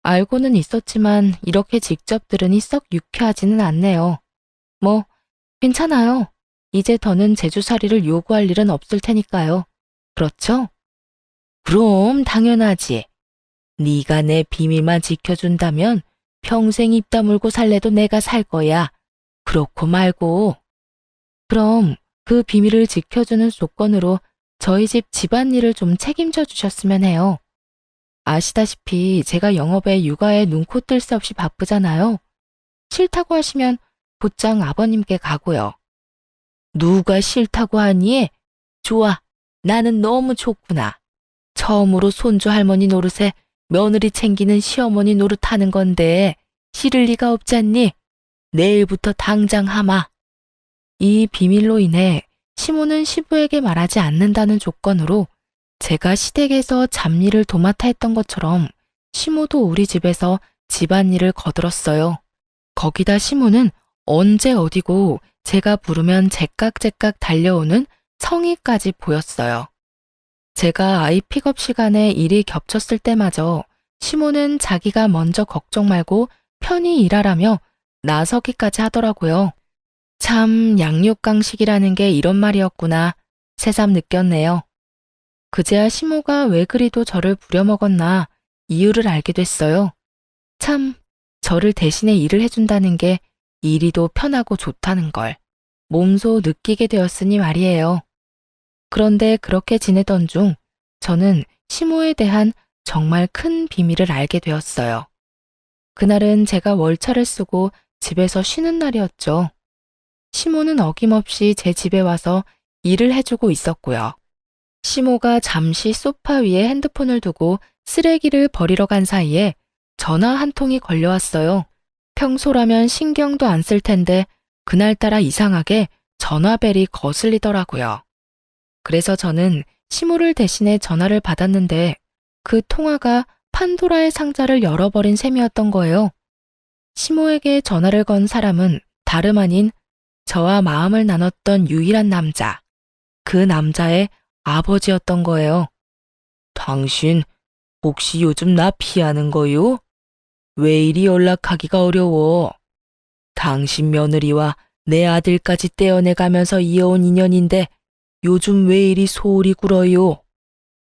알고는 있었지만 이렇게 직접 들으니 썩 유쾌하지는 않네요. 뭐 괜찮아요. 이제 더는 제주살이를 요구할 일은 없을 테니까요. 그렇죠? 그럼 당연하지. 네가 내 비밀만 지켜준다면 평생 입 다물고 살래도 내가 살 거야. 그렇고 말고. 그럼 그 비밀을 지켜주는 조건으로 저희 집 집안일을 좀 책임져 주셨으면 해요. 아시다시피 제가 영업에 육아에 눈코 뜰 새 없이 바쁘잖아요. 싫다고 하시면 곧장 아버님께 가고요. 누가 싫다고 하니? 좋아. 나는 너무 좋구나. 처음으로 손주 할머니 노릇에 며느리 챙기는 시어머니 노릇하는 건데 싫을 리가 없잖니? 내일부터 당장 하마. 이 비밀로 인해 시모는 시부에게 말하지 않는다는 조건으로 제가 시댁에서 잡일을 도맡아 했던 것처럼 시모도 우리 집에서 집안일을 거들었어요. 거기다 시모는 언제 어디고 제가 부르면 제깍제깍 달려오는 성의까지 보였어요. 제가 아이 픽업 시간에 일이 겹쳤을 때마저 시모는 자기가 먼저 걱정 말고 편히 일하라며 나서기까지 하더라고요. 참 양육강식이라는 게 이런 말이었구나 새삼 느꼈네요. 그제야 시모가 왜 그리도 저를 부려먹었나 이유를 알게 됐어요. 참 저를 대신에 일을 해준다는 게 이리도 편하고 좋다는 걸 몸소 느끼게 되었으니 말이에요. 그런데 그렇게 지내던 중 저는 시모에 대한 정말 큰 비밀을 알게 되었어요. 그날은 제가 월차를 쓰고 집에서 쉬는 날이었죠. 시모는 어김없이 제 집에 와서 일을 해주고 있었고요. 시모가 잠시 소파 위에 핸드폰을 두고 쓰레기를 버리러 간 사이에 전화 한 통이 걸려왔어요. 평소라면 신경도 안 쓸 텐데 그날따라 이상하게 전화벨이 거슬리더라고요. 그래서 저는 시모를 대신해 전화를 받았는데 그 통화가 판도라의 상자를 열어버린 셈이었던 거예요. 시모에게 전화를 건 사람은 다름 아닌 저와 마음을 나눴던 유일한 남자, 그 남자의 아버지였던 거예요. 당신 혹시 요즘 나 피하는 거요? 왜 이리 연락하기가 어려워? 당신 며느리와 내 아들까지 떼어내가면서 이어온 인연인데 요즘 왜 이리 소홀히 굴어요?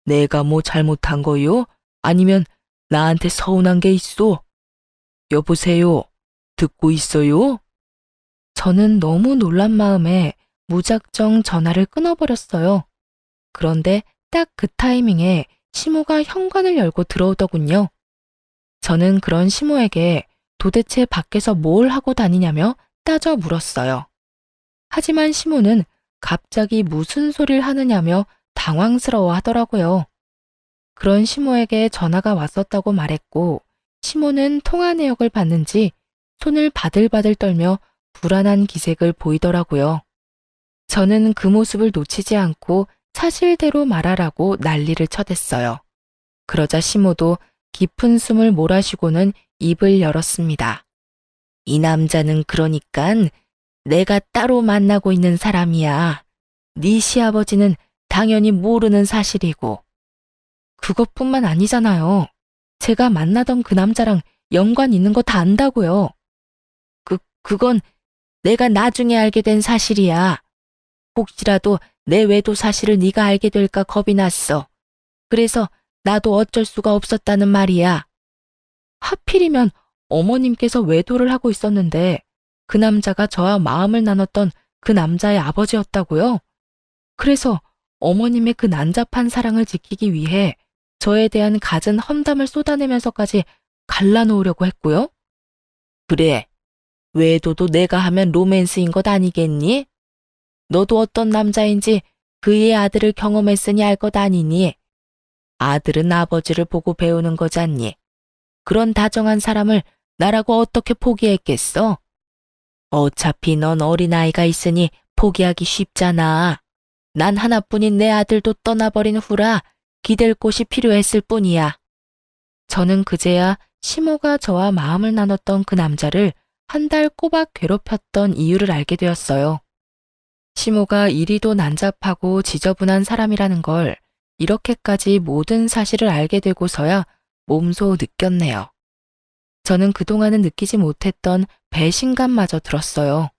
내가 뭐 잘못한 거요? 아니면 나한테 서운한 게 있어? 여보세요? 듣고 있어요? 저는 너무 놀란 마음에 무작정 전화를 끊어버렸어요. 그런데 딱 그 타이밍에 시모가 현관을 열고 들어오더군요. 저는 그런 시모에게 도대체 밖에서 뭘 하고 다니냐며 따져 물었어요. 하지만 시모는 갑자기 무슨 소리를 하느냐며 당황스러워 하더라고요. 그런 시모에게 전화가 왔었다고 말했고, 시모는 통화 내역을 봤는지 손을 바들바들 떨며 불안한 기색을 보이더라고요. 저는 그 모습을 놓치지 않고 사실대로 말하라고 난리를 쳐댔어요. 그러자 시모도 깊은 숨을 몰아쉬고는 입을 열었습니다. 이 남자는 그러니깐 내가 따로 만나고 있는 사람이야. 네 시아버지는 당연히 모르는 사실이고. 그것뿐만 아니잖아요. 제가 만나던 그 남자랑 연관 있는 거 다 안다고요. 그건 내가 나중에 알게 된 사실이야. 혹시라도 내 외도 사실을 네가 알게 될까 겁이 났어. 그래서 나도 어쩔 수가 없었다는 말이야. 하필이면 어머님께서 외도를 하고 있었는데 그 남자가 저와 마음을 나눴던 그 남자의 아버지였다고요? 그래서 어머님의 그 난잡한 사랑을 지키기 위해 저에 대한 갖은 험담을 쏟아내면서까지 갈라놓으려고 했고요. 그래, 외도도 내가 하면 로맨스인 것 아니겠니? 너도 어떤 남자인지 그의 아들을 경험했으니 알 것 아니니? 아들은 아버지를 보고 배우는 거잖니. 그런 다정한 사람을 나라고 어떻게 포기했겠어? 어차피 넌 어린아이가 있으니 포기하기 쉽잖아. 난 하나뿐인 내 아들도 떠나버린 후라 기댈 곳이 필요했을 뿐이야. 저는 그제야 시모가 저와 마음을 나눴던 그 남자를 한 달 꼬박 괴롭혔던 이유를 알게 되었어요. 시모가 이리도 난잡하고 지저분한 사람이라는 걸 이렇게까지 모든 사실을 알게 되고서야 몸소 느꼈네요. 저는 그동안은 느끼지 못했던 배신감마저 들었어요.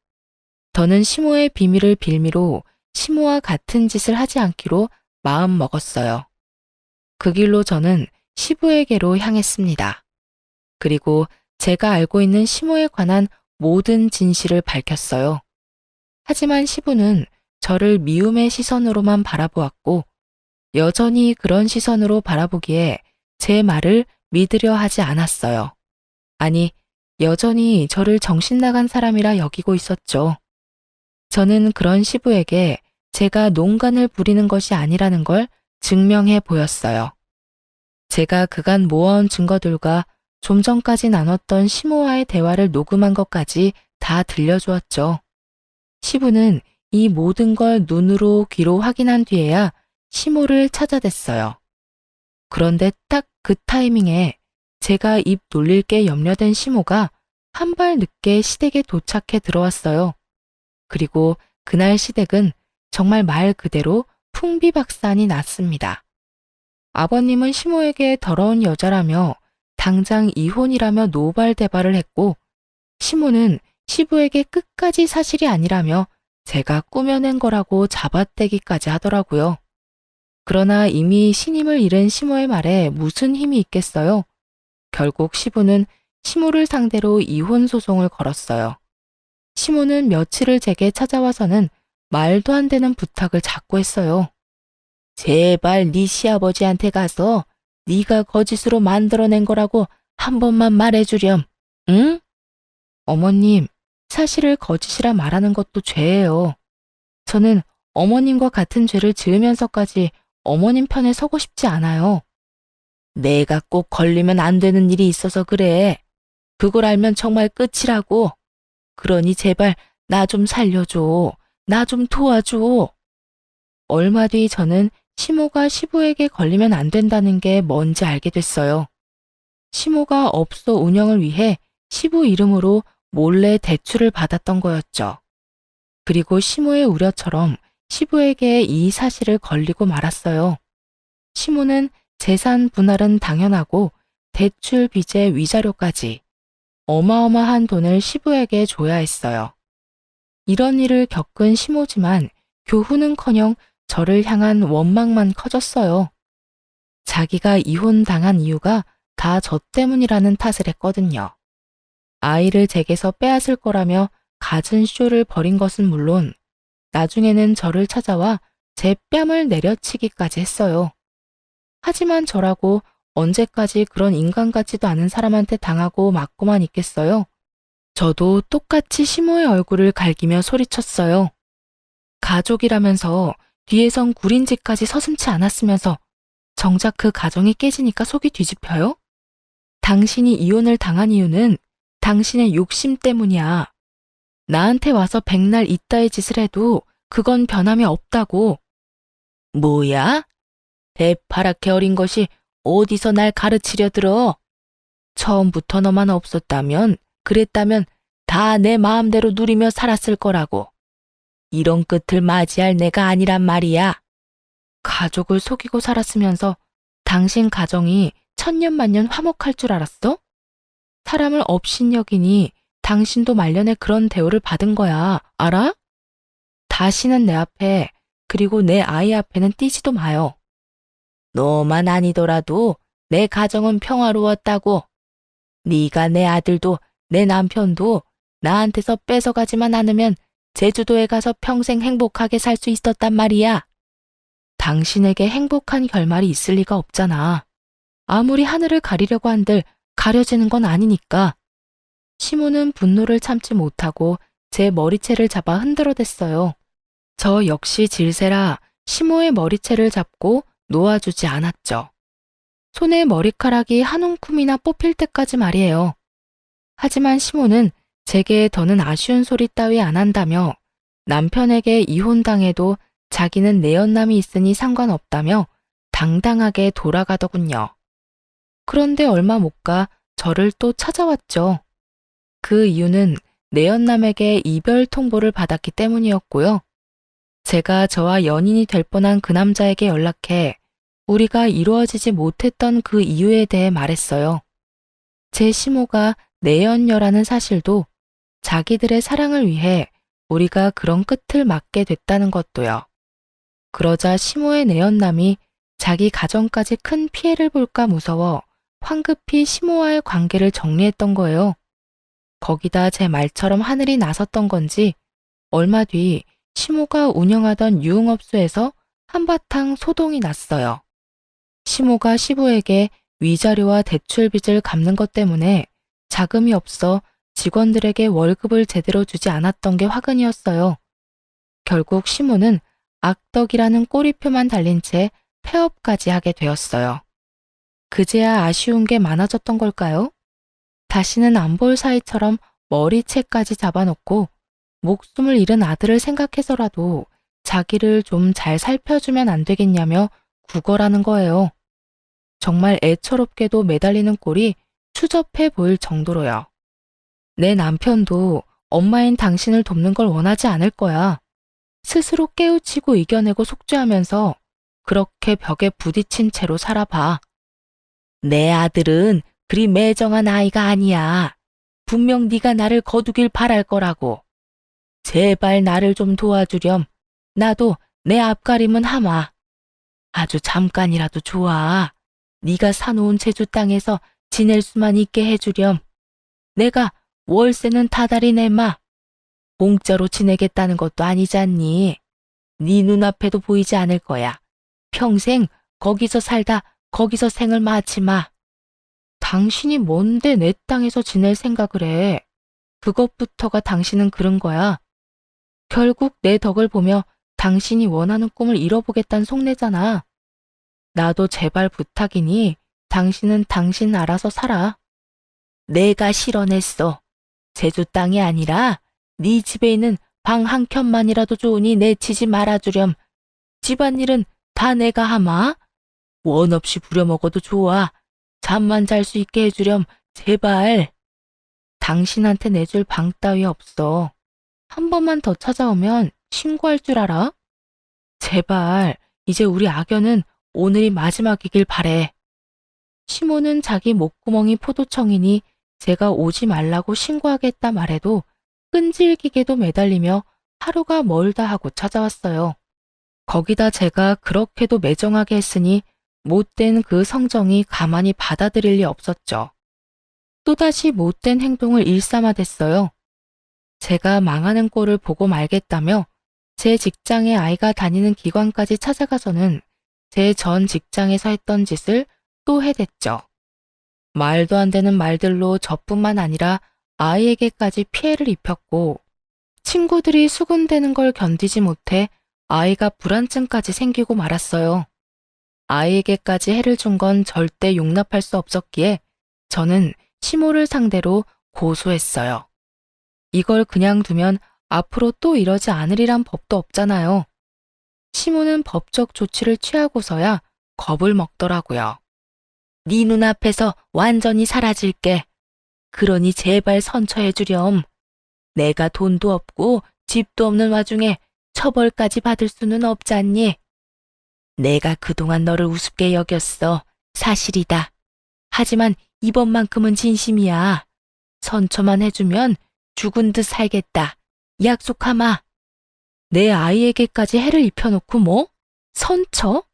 더는 시모의 비밀을 빌미로 시모와 같은 짓을 하지 않기로 마음 먹었어요. 그 길로 저는 시부에게로 향했습니다. 그리고 제가 알고 있는 시모에 관한 모든 진실을 밝혔어요. 하지만 시부는 저를 미움의 시선으로만 바라보았고 여전히 그런 시선으로 바라보기에 제 말을 믿으려 하지 않았어요. 아니, 여전히 저를 정신 나간 사람이라 여기고 있었죠. 저는 그런 시부에게 제가 농간을 부리는 것이 아니라는 걸 증명해 보였어요. 제가 그간 모아온 증거들과 좀 전까지 나눴던 시모와의 대화를 녹음한 것까지 다 들려주었죠. 시부는 이 모든 걸 눈으로 귀로 확인한 뒤에야 시모를 찾아댔어요. 그런데 딱 그 타이밍에 제가 입 놀릴 게 염려된 시모가 한 발 늦게 시댁에 도착해 들어왔어요. 그리고 그날 시댁은 정말 말 그대로 풍비박산이 났습니다. 아버님은 시모에게 더러운 여자라며 당장 이혼이라며 노발대발을 했고 시모는 시부에게 끝까지 사실이 아니라며 제가 꾸며낸 거라고 잡아떼기까지 하더라고요. 그러나 이미 신임을 잃은 시모의 말에 무슨 힘이 있겠어요? 결국 시부는 시모를 상대로 이혼 소송을 걸었어요. 시모는 며칠을 제게 찾아와서는 말도 안 되는 부탁을 자꾸 했어요. 제발 네 시아버지한테 가서 네가 거짓으로 만들어낸 거라고 한 번만 말해주렴. 응? 어머님, 사실을 거짓이라 말하는 것도 죄예요. 저는 어머님과 같은 죄를 지으면서까지 어머님 편에 서고 싶지 않아요. 내가 꼭 걸리면 안 되는 일이 있어서 그래. 그걸 알면 정말 끝이라고. 그러니 제발 나 좀 살려줘. 나 좀 도와줘. 얼마 뒤 저는 시모가 시부에게 걸리면 안 된다는 게 뭔지 알게 됐어요. 시모가 업소 운영을 위해 시부 이름으로 몰래 대출을 받았던 거였죠. 그리고 시모의 우려처럼 시부에게 이 사실을 걸리고 말았어요. 시모는 재산 분할은 당연하고 대출 빚의 위자료까지 어마어마한 돈을 시부에게 줘야 했어요. 이런 일을 겪은 시모지만 교훈은커녕 저를 향한 원망만 커졌어요. 자기가 이혼당한 이유가 다 저 때문이라는 탓을 했거든요. 아이를 제게서 빼앗을 거라며 갖은 쇼를 벌인 것은 물론 나중에는 저를 찾아와 제 뺨을 내려치기까지 했어요. 하지만 저라고 언제까지 그런 인간 같지도 않은 사람한테 당하고 맞고만 있겠어요? 저도 똑같이 시모의 얼굴을 갈기며 소리쳤어요. 가족이라면서 뒤에선 구린짓까지 서슴지 않았으면서 정작 그 가정이 깨지니까 속이 뒤집혀요? 당신이 이혼을 당한 이유는 당신의 욕심 때문이야. 나한테 와서 백날 이따의 짓을 해도 그건 변함이 없다고. 뭐야? 대파랗게 어린 것이 어디서 날 가르치려 들어? 처음부터 너만 없었다면, 그랬다면 다 내 마음대로 누리며 살았을 거라고. 이런 끝을 맞이할 내가 아니란 말이야. 가족을 속이고 살았으면서 당신 가정이 천년만년 화목할 줄 알았어? 사람을 업신여기니 당신도 말년에 그런 대우를 받은 거야. 알아? 다시는 내 앞에 그리고 내 아이 앞에는 띄지도 마요. 너만 아니더라도 내 가정은 평화로웠다고. 네가 내 아들도 내 남편도 나한테서 뺏어가지만 않으면 제주도에 가서 평생 행복하게 살 수 있었단 말이야. 당신에게 행복한 결말이 있을 리가 없잖아. 아무리 하늘을 가리려고 한들 가려지는 건 아니니까. 시모는 분노를 참지 못하고 제 머리채를 잡아 흔들어댔어요. 저 역시 질세라 시모의 머리채를 잡고 놓아주지 않았죠. 손에 머리카락이 한 움큼이나 뽑힐 때까지 말이에요. 하지만 시모는 제게 더는 아쉬운 소리 따위 안 한다며 남편에게 이혼당해도 자기는 내연남이 있으니 상관없다며 당당하게 돌아가더군요. 그런데 얼마 못 가 저를 또 찾아왔죠. 그 이유는 내연남에게 이별 통보를 받았기 때문이었고요. 제가 저와 연인이 될 뻔한 그 남자에게 연락해 우리가 이루어지지 못했던 그 이유에 대해 말했어요. 제 시모가 내연녀라는 사실도 자기들의 사랑을 위해 우리가 그런 끝을 맞게 됐다는 것도요. 그러자 시모의 내연남이 자기 가정까지 큰 피해를 볼까 무서워 황급히 시모와의 관계를 정리했던 거예요. 거기다 제 말처럼 하늘이 나섰던 건지 얼마 뒤 시모가 운영하던 유흥업소에서 한바탕 소동이 났어요. 시모가 시부에게 위자료와 대출 빚을 갚는 것 때문에 자금이 없어 직원들에게 월급을 제대로 주지 않았던 게 화근이었어요. 결국 시모는 악덕이라는 꼬리표만 달린 채 폐업까지 하게 되었어요. 그제야 아쉬운 게 많아졌던 걸까요? 다시는 안 볼 사이처럼 머리채까지 잡아놓고 목숨을 잃은 아들을 생각해서라도 자기를 좀 잘 살펴주면 안 되겠냐며 구걸하는 거예요. 정말 애처롭게도 매달리는 꼴이 추접해 보일 정도로요. 내 남편도 엄마인 당신을 돕는 걸 원하지 않을 거야. 스스로 깨우치고 이겨내고 속죄하면서 그렇게 벽에 부딪힌 채로 살아봐. 내 아들은 그리 매정한 아이가 아니야. 분명 네가 나를 거두길 바랄 거라고. 제발 나를 좀 도와주렴. 나도 내 앞가림은 하마. 아주 잠깐이라도 좋아. 네가 사놓은 제주 땅에서 지낼 수만 있게 해주렴. 내가 월세는 다달이 내마. 공짜로 지내겠다는 것도 아니잖니. 네 눈앞에도 보이지 않을 거야. 평생 거기서 살다 거기서 생을 마치마. 당신이 뭔데 내 땅에서 지낼 생각을 해. 그것부터가 당신은 그런 거야. 결국 내 덕을 보며 당신이 원하는 꿈을 이뤄보겠다는 속내잖아. 나도 제발 부탁이니 당신은 당신 알아서 살아. 내가 실언했어. 제주 땅이 아니라 네 집에 있는 방 한 켠만이라도 좋으니 내치지 말아주렴. 집안일은 다 내가 하마? 원 없이 부려먹어도 좋아. 잠만 잘 수 있게 해주렴. 제발. 당신한테 내줄 방 따위 없어. 한 번만 더 찾아오면 신고할 줄 알아? 제발, 이제 우리 악연은 오늘이 마지막이길 바래. 시모는 자기 목구멍이 포도청이니 제가 오지 말라고 신고하겠다 말해도 끈질기게도 매달리며 하루가 멀다 하고 찾아왔어요. 거기다 제가 그렇게도 매정하게 했으니 못된 그 성정이 가만히 받아들일 리 없었죠. 또다시 못된 행동을 일삼아댔어요. 제가 망하는 꼴을 보고 말겠다며 제 직장에 아이가 다니는 기관까지 찾아가서는 제 전 직장에서 했던 짓을 또 해댔죠. 말도 안 되는 말들로 저뿐만 아니라 아이에게까지 피해를 입혔고 친구들이 수군대는 걸 견디지 못해 아이가 불안증까지 생기고 말았어요. 아이에게까지 해를 준 건 절대 용납할 수 없었기에 저는 시모를 상대로 고소했어요. 이걸 그냥 두면 앞으로 또 이러지 않으리란 법도 없잖아요. 시모는 법적 조치를 취하고서야 겁을 먹더라고요. 네 눈앞에서 완전히 사라질게. 그러니 제발 선처해 주렴. 내가 돈도 없고 집도 없는 와중에 처벌까지 받을 수는 없잖니. 내가 그동안 너를 우습게 여겼어. 사실이다. 하지만 이번만큼은 진심이야. 선처만 해주면 죽은 듯 살겠다. 약속하마. 내 아이에게까지 해를 입혀놓고 뭐? 선처?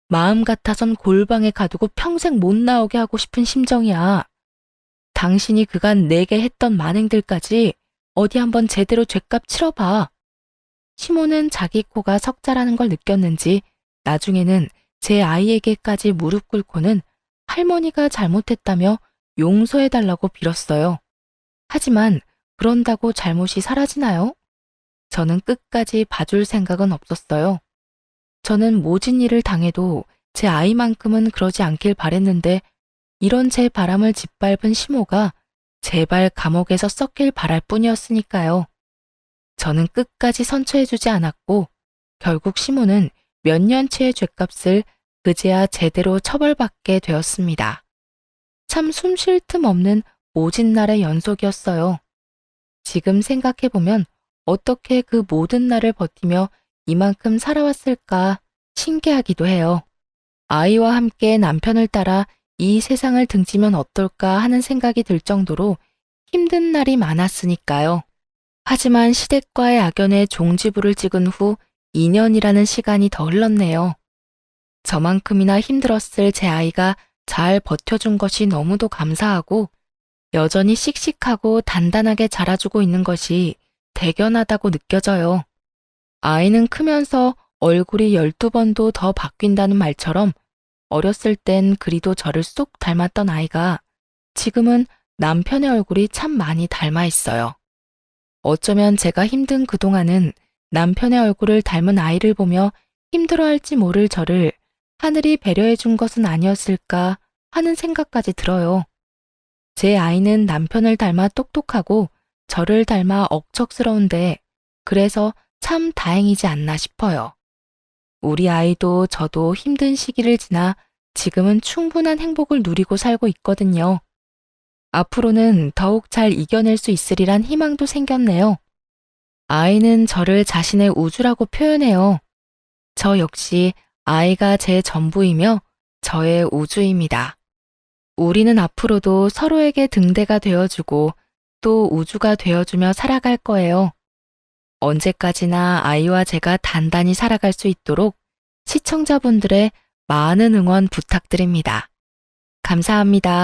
마음 같아선 골방에 가두고 평생 못 나오게 하고 싶은 심정이야. 당신이 그간 내게 했던 만행들까지 어디 한번 제대로 죗값 치러봐. 시모는 자기 코가 석자라는 걸 느꼈는지 나중에는 제 아이에게까지 무릎 꿇고는 할머니가 잘못했다며 용서해달라고 빌었어요. 하지만 그런다고 잘못이 사라지나요? 저는 끝까지 봐줄 생각은 없었어요. 저는 모진 일을 당해도 제 아이만큼은 그러지 않길 바랬는데 이런 제 바람을 짓밟은 시모가 제발 감옥에서 썩길 바랄 뿐이었으니까요. 저는 끝까지 선처해주지 않았고 결국 시모는 몇 년치의 죗값을 그제야 제대로 처벌받게 되었습니다. 참 숨 쉴 틈 없는 모진 날의 연속이었어요. 지금 생각해보면 어떻게 그 모든 날을 버티며 이만큼 살아왔을까 신기하기도 해요. 아이와 함께 남편을 따라 이 세상을 등지면 어떨까 하는 생각이 들 정도로 힘든 날이 많았으니까요. 하지만 시댁과의 악연에 종지부를 찍은 후 2년이라는 시간이 더 흘렀네요. 저만큼이나 힘들었을 제 아이가 잘 버텨준 것이 너무도 감사하고 여전히 씩씩하고 단단하게 자라주고 있는 것이 대견하다고 느껴져요. 아이는 크면서 얼굴이 12번도 더 바뀐다는 말처럼 어렸을 땐 그리도 저를 쏙 닮았던 아이가 지금은 남편의 얼굴이 참 많이 닮아 있어요. 어쩌면 제가 힘든 그동안은 남편의 얼굴을 닮은 아이를 보며 힘들어할지 모를 저를 하늘이 배려해 준 것은 아니었을까 하는 생각까지 들어요. 제 아이는 남편을 닮아 똑똑하고 저를 닮아 억척스러운데 그래서 참 다행이지 않나 싶어요. 우리 아이도 저도 힘든 시기를 지나 지금은 충분한 행복을 누리고 살고 있거든요. 앞으로는 더욱 잘 이겨낼 수 있으리란 희망도 생겼네요. 아이는 저를 자신의 우주라고 표현해요. 저 역시 아이가 제 전부이며 저의 우주입니다. 우리는 앞으로도 서로에게 등대가 되어주고 또 우주가 되어주며 살아갈 거예요. 언제까지나 아이와 제가 단단히 살아갈 수 있도록 시청자분들의 많은 응원 부탁드립니다. 감사합니다.